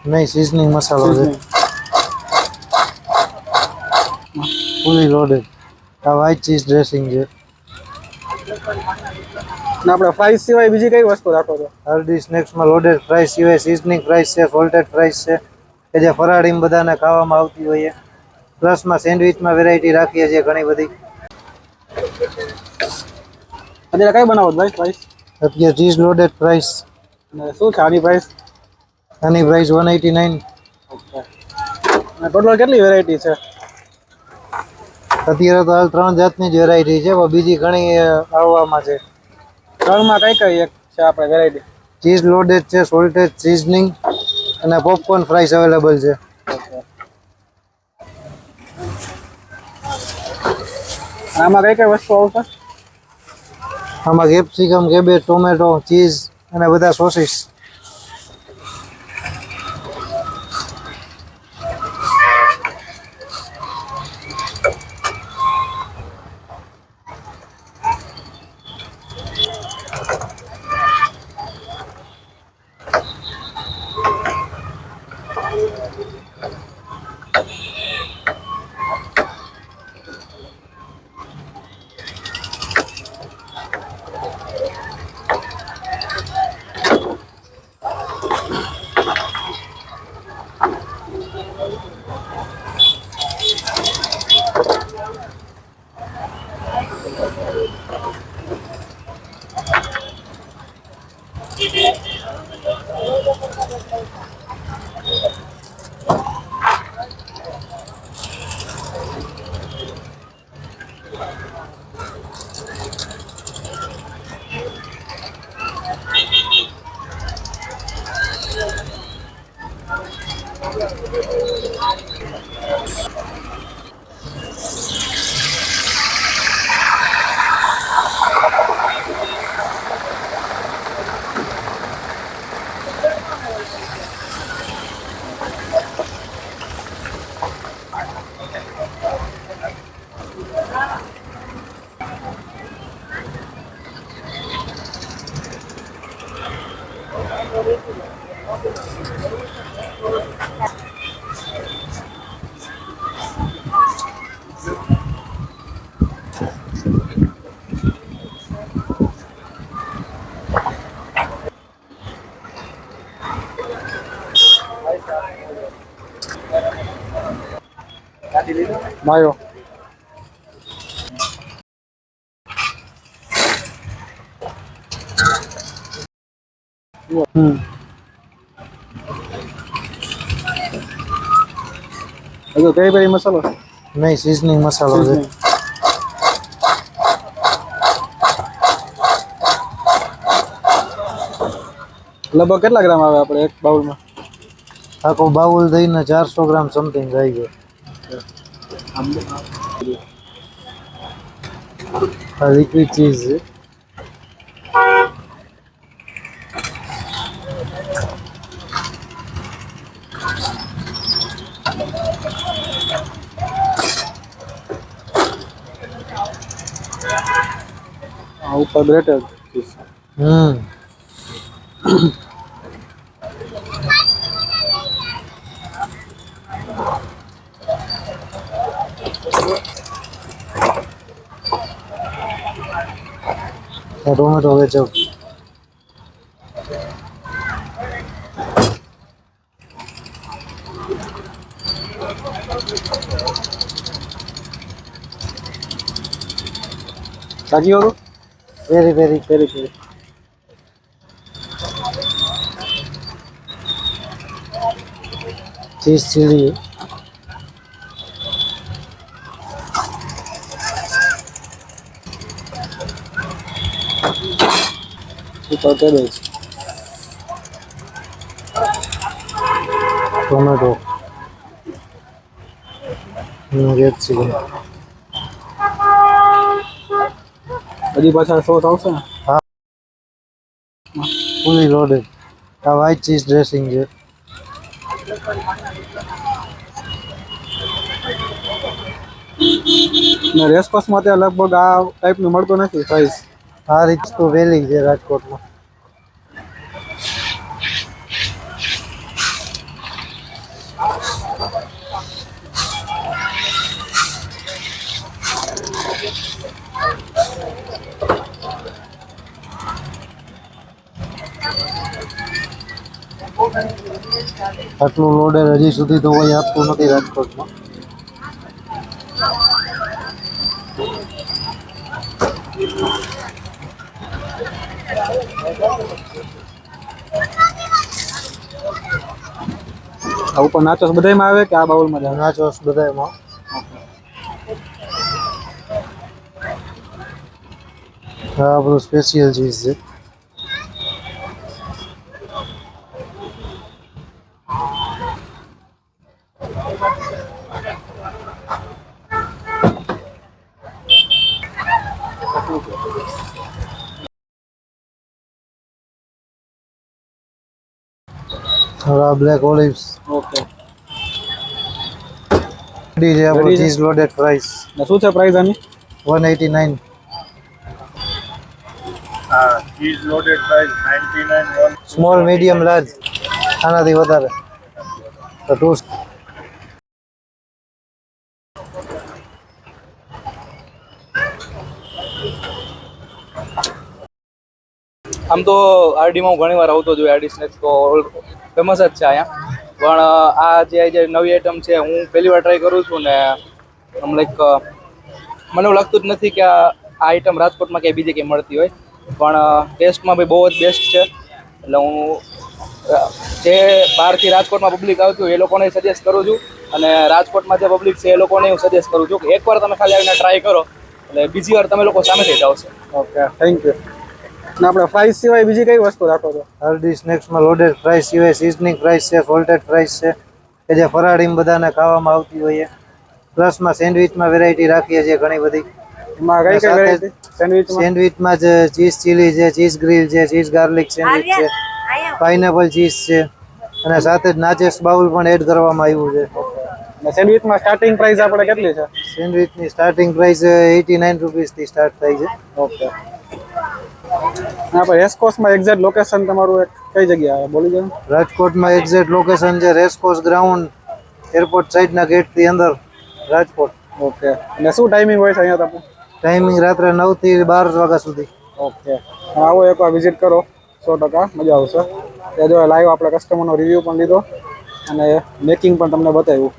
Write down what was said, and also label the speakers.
Speaker 1: નહીં, સીઝનિંગ મસાલો છે,
Speaker 2: સીઝનિંગ
Speaker 1: ફૂલી લોડેડ. આ વ્હાઈટ ચીઝ ડ્રેસિંગ છે.
Speaker 2: ને આપણે ફ્રાઈઝ સિવાય બીજી કઈ વસ્તુ રાખો છો?
Speaker 1: હલ્દી સ્નેક્સમાં લોડેડ ફ્રાઈસ સિવાય સીઝનિંગ ફ્રાઈસ છે, સોલ્ટેડ ફ્રાઈસ છે કે જે ફરાળીમાં બધાને ખાવામાં આવતી હોય. પ્લસમાં સેન્ડવિચમાં વેરાયટી રાખીએ છીએ ઘણી બધી.
Speaker 2: અત્યારે કઈ બનાવો છો ભાઈ પ્રાઇસ?
Speaker 1: અત્યારે ચીઝ લોડેડ ફ્રાઈસ.
Speaker 2: અને શું છે આની પ્રાઇસ?
Speaker 1: આની પ્રાઇસ 189.
Speaker 2: ઓકે. અને ટોટલ કેટલી વેરાયટી છે?
Speaker 1: અત્યારે તો હાલ 3 જાતની જ વેરાયટી છે, પણ બીજી ઘણી આવવામાં છે.
Speaker 2: 3માં કઈ કઈ એક છે આપણે વેરાયટી?
Speaker 1: ચીઝ લોડેડ છે, સોલ્ટેડ, સીઝનિંગ અને પોપકોર્ન ફ્રાઈસ અવેલેબલ છે.
Speaker 2: આમાં કઈ કઈ વસ્તુ આવશે?
Speaker 1: આમાં કેપ્સિકમ, કેબેજ, ટોમેટો, ચીઝ અને બધા સોસીસ.
Speaker 2: માયો હજુ કઈ કઈ મસાલો?
Speaker 1: નહીં, સીઝનિંગ મસાલો છે.
Speaker 2: લગભગ કેટલા ગ્રામ આવે આપણે એક બાઉલમાં?
Speaker 1: આખો બાઉલ દઈને 400 ગ્રામ સમથિંગ થઈ ગયો. આ લિક્વિડ ચીઝ છે.
Speaker 2: ઉપર બ્રેટેડ
Speaker 1: ટોમેટો વેચપ.
Speaker 2: કાજી વાળું
Speaker 1: વેરી વેરી
Speaker 2: પેરી પેરી
Speaker 1: ચીઝ ચીલી.
Speaker 2: ઉપર કેબેજ
Speaker 1: ટોમેટો કેપ્સિકમ.
Speaker 2: હજી પાછા સોસ આવશે ને?
Speaker 1: હા, ફૂલી લોડેડ. આ વ્હાઈટ ચીઝ ડ્રેસિંગ છે.
Speaker 2: ને રેસકોસમાં ત્યાં લગભગ આ ટાઈપનું મળતું નથી પ્રાઇસ.
Speaker 1: આ રીત તો વેલી છે રાજકોટમાં. આટલું લોડર હજી સુધી તો કોઈ આપતું નથી રાજકોટમાં.
Speaker 2: આ ઉપર નાચોસ બધાયમાં આવે કે આ બાઉલમાં જ આવે?
Speaker 1: નાચોસ બધામાં. આ આપણું સ્પેશિયલ ચીઝ છે. હવે આ બ્લેક ઓલિવ્સ
Speaker 2: ઓકે.
Speaker 1: રેડી છે આપણું
Speaker 2: Ready છે?
Speaker 1: ચીઝ લોડેડ ફ્રાઈસ
Speaker 2: ને શું છે પ્રાઇસ આની?
Speaker 1: 189.
Speaker 3: Cheese loaded fries 99
Speaker 1: small medium large આનાથી વધારે તો ટોસ્ટ.
Speaker 4: આમ તો આરડીમાં હું ઘણી વાર આવતો જોયું. આરડી સ્નેક્સ તો ફેમસ જ છે અહીંયા, પણ આ જે નવી આઈટમ છે હું પહેલી વાર ટ્રાય કરું છું ને આમ લાઈક મને એવું લાગતું જ નથી કે આ આઈટમ રાજકોટમાં ક્યાંય બીજે ક્યાંય મળતી હોય, પણ ટેસ્ટમાં બી બહુ જ બેસ્ટ છે. એટલે હું જે બહારથી રાજકોટમાં પબ્લિક આવતી હોય એ લોકોને સજેસ્ટ કરું છું, અને રાજકોટમાં જે પબ્લિક છે એ લોકોને હું સજેસ્ટ કરું છું કે એકવાર તમે ખાલી આવીને ટ્રાય કરો એટલે બીજી વાર તમે લોકો સામેથી જ આવશે.
Speaker 2: Okay, thank you. ને આપણે ફ્રાઈસ સિવાય બીજી કઈ વસ્તુ રાખો છો?
Speaker 1: આરડી સ્નેક્સમાં લોડેડ ફ્રાઈસ સિવાય સિઝનિંગ ફ્રાઈસ છે, સોલ્ટેડ ફ્રાઈસ છે કે જે ફરાળીમાં બધાને ખાવામાં આવતી હોય. પ્લસમાં સેન્ડવિચમાં વેરાયટી રાખીએ છીએ ઘણી બધી.
Speaker 2: એમાં કઈ કઈ વેરાયટી સેન્ડવિચમાં?
Speaker 1: સેન્ડવિચમાં જ ચીઝ ચીલી છે, ચીઝ ગ્રીલ છે, ચીઝ ગાર્લિક સેન્ડવિચ છે, પાઇનેપલ ચીઝ છે, અને સાથે જ નાચેસ બાઉલ પણ એડ કરવામાં આવ્યું છે.
Speaker 2: ને સેન્ડવિચમાં સ્ટાર્ટિંગ પ્રાઇસ આપણે કેટલી છે?
Speaker 1: સેન્ડવિચની સ્ટાર્ટિંગ પ્રાઇસ 89 રૂપીસથી સ્ટાર્ટ થાય છે.
Speaker 2: ઓકે. આપણે રેસકોર્સમાં એક્ઝેક્ટ લોકેશન તમારું કઈ જગ્યા આવે બોલી જાવ?
Speaker 1: રાજકોટમાં એક્ઝેક્ટ લોકેશન છે રેસકોર્સ ગ્રાઉન્ડ, એરપોર્ટ સાઈડના ગેટથી અંદર, રાજકોટ.
Speaker 2: ઓકે. અને શું ટાઈમિંગ હોય છે અહીંયા તમને?
Speaker 1: ટાઈમિંગ રાત્રે 9 થી 12 વાગ્યા સુધી.
Speaker 2: ઓકે. આવો એકવાર વિઝિટ કરો, 100% મજા આવશે. ત્યાં જો લાઈવ આપણે કસ્ટમરનો રિવ્યૂ પણ લીધો અને મેકિંગ પણ તમને બતાવ્યું.